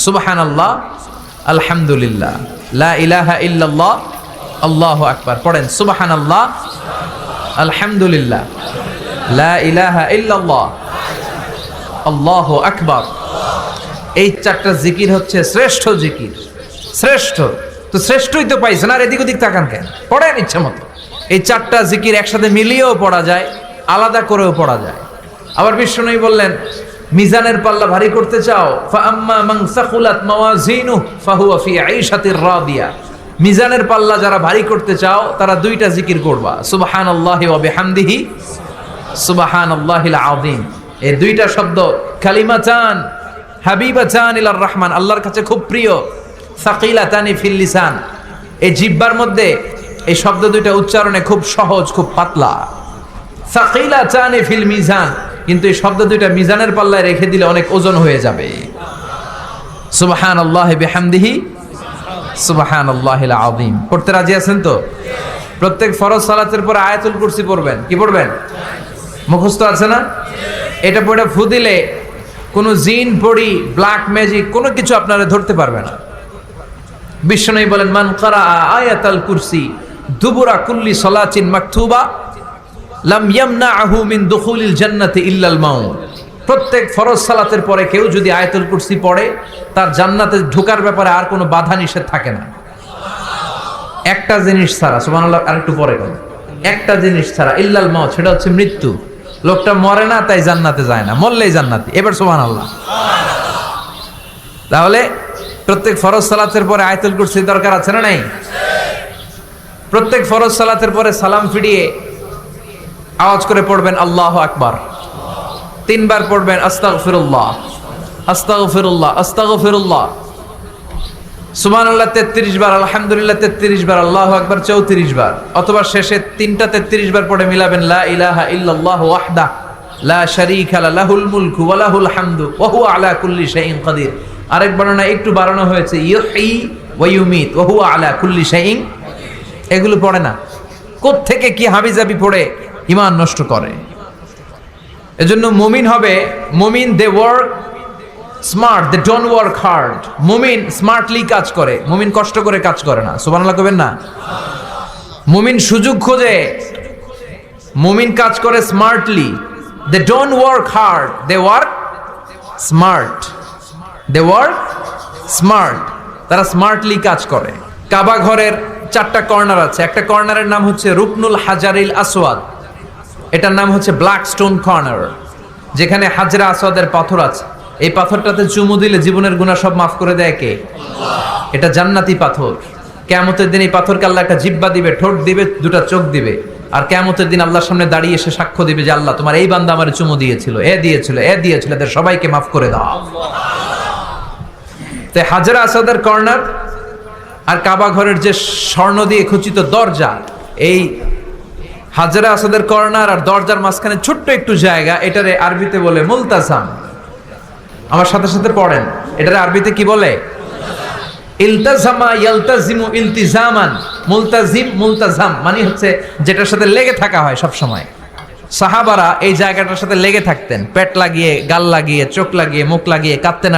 সুবহানাল্লাহ, আলহামদুলিল্লাহ, লা ইলাহা ইল্লাল্লাহ, আল্লাহু আকবার। পড়েন সুবহানাল্লাহ, আলহামদুলিল্লাহ, লা ইলাহা ইল্লাল্লাহ, আল্লাহু আকবার। এই চারটা জিকির হচ্ছে শ্রেষ্ঠ জিকির। শ্রেষ্ঠ তো শ্রেষ্ঠই তো পাইছেন, আর এদিক ওদিক তাকান কেন? পড়েন ইচ্ছা মতো। এই চারটা জিকির একসাথে মিলিয়েও পড়া যায়, আলাদা করেও পড়া যায়। আবার বিষ্ণুই বললেন, মিজানের পাল্লা ভারী করতে চাও, ফাআম্মা মান সাকুলাত মাওয়াজিনুহু ফাহুয়া ফি আইশাতির রাদিয়া। মিজানের পাল্লা যারা ভারী করতে চাও তারা দুইটা জিকির করবা, সুবহানাল্লাহি ওয়া বিহামদিহি, সুবহানাল্লাহিল আযীম। এই দুইটা শব্দ কালিমাতান হাবিবাতান ইলার রহমান, আল্লাহর কাছে খুব প্রিয়। সাকিলাতানি ফিল লিসান, এই জিহ্বার মধ্যে এই শব্দ দুইটা উচ্চারণে খুব সহজ, খুব পাতলা। সাকিলাতানি ফিল মিজান, কিন্তু এই শব্দ দুইটা মিজানের পাল্লায় রেখে দিলে অনেক ওজন হয়ে যাবে। সুবহানাল্লাহি বিহামদিহি, সুবহানাল্লাহিল আযীম। পড়তে রাজি আছেন তো? প্রত্যেক ফরজ সালাতের পর আয়াতুল কুরসি পড়বেন। কি পড়বেন? মুখস্থ আছে না? এটা পড়ে ফু দিলে কোনো জিন পড়ি, ব্ল্যাক ম্যাজিক কোনো কিছু আপনারা ধরতে পারবে না। বিষ্ণু বলেন, মান কারা আয়াতুল কুরসি দুবুরা কুল্লি সালাতিন মাকতুবা লাম ইয়ামনাহু মিন দুখুলিল জান্নাতি ইল্লাল মাউত। প্রত্যেক ফরজ সালাতের পরে কেউ যদি আয়াতুল কুরসি পড়ে, তার জান্নাতে ঢোকার ব্যাপারে আর কোনো বাধা নিষেধ থাকে না। একটা জিনিস ছাড়া, সুবহানাল্লাহ, আরেকটু পরে বলেন, একটা জিনিস ছাড়া, ইল্লাল মাউত, সেটা হচ্ছে মৃত্যু। লোকটা মরে না তাই জান্নাতে যায় না, মরলেই জান্নাতি। এবার সুবহানাল্লাহ। তাহলে প্রত্যেক ফরজ সালাতের পরে আয়াতুল কুরসির দরকার আছে না নাই? প্রত্যেক ফরজ সালাতের পরে সালাম ফিরিয়ে আওয়াজ করে পড়বেন আল্লাহু আকবার। 3 বার পড়বেন আস্তাগফিরুল্লাহ, আস্তাগফিরুল্লাহ, আস্তাগফিরুল্লাহ। সুবহানাল্লাহ 33 বার, আলহামদুলিল্লাহ 33 বার, আল্লাহু আকবার 34 বার। অথবা শেষে 3টা 33 বার পড়ে মিলাবেন লা ইলাহা ইল্লাল্লাহু ওয়াহদাহু লা শারীকা লাহুল মুলকু ওয়া লাহুল হামদু ওয়া হুয়া আলা কুল্লি শাইইন কাদির। আরেক বর্ণনা একটু বাড়ানো হয়েছে, ইউহয়ি ওয়া ইউমীত ওয়া হুয়া আলা কুল্লি শাইইন। এগুলো পড়ে না, কোত্থেকে কি হাবিজাবি পড়ে ঈমান নষ্ট করে। এজন্য মুমিন হবে, মুমিন they work smart, they don't work hard. মুমিন স্মার্টলি কাজ করে, মুমিন কষ্ট করে কাজ করে না। সুবহানাল্লাহ কবেন না? মুমিন সুযোগ খোঁজে, মুমিন কাজ করে smartly. They don't work hard, they work smart. They work smart, তারা স্মার্টলি কাজ করে। কাবা ঘরের 4টা কর্নার আছে। একটা কর্নারের নাম হচ্ছে রুকনুল হাজারিল আসওয়াদ, এটার নাম হচ্ছে ব্ল্যাক স্টোন কর্নার, যেখানে হাজরা আসওয়াদের পাথর আছে। এই পাথরটাতে চুমু দিলে জীবনের গুনাহ সব মাফ করে দেয় কে? এটা জান্নাতি পাথর। কিয়ামতের দিন এই পাথরকে আল্লাহ একটা জিহ্বা দিবে, ঠোঁট দিবে, 2টা চোখ দিবে, আর কিয়ামতের দিন আল্লাহর সামনে দাঁড়িয়ে এসে সাক্ষ্য দিবে যে আল্লাহ তোমার এই বান্দা আমারে চুমু দিয়েছিল, এ দিয়েছিল, এ দিয়েছিল, এদের সবাইকে মাফ করে দাও। তো হাজরা আসওয়াদের কর্নার আর কাবা ঘরের যে স্বর্ণ দিয়ে খচিত দরজা, এই হাজরা আসওয়াদের কর্নার আর দরজার মাঝখানে ছোট্ট একটু জায়গা, এটারে আরবিতে বলে মুলতাজাম। আমার সাথে সাথে পড়েন, এটারে আরবিতে কি বলে? ইলতাজামা ইয়ালতাজিমু ইলতিজামান। মুলতাজিম, মুলতাজাম মানে হচ্ছে যেটার সাথে লেগে থাকা হয় সব সময়। সাহাবারা এই জায়গাটার সাথে লেগে থাকতেন, পেট লাগিয়ে, গাল লাগিয়ে, চোখ লাগিয়ে, মুখ লাগিয়ে কাঁদতেন আর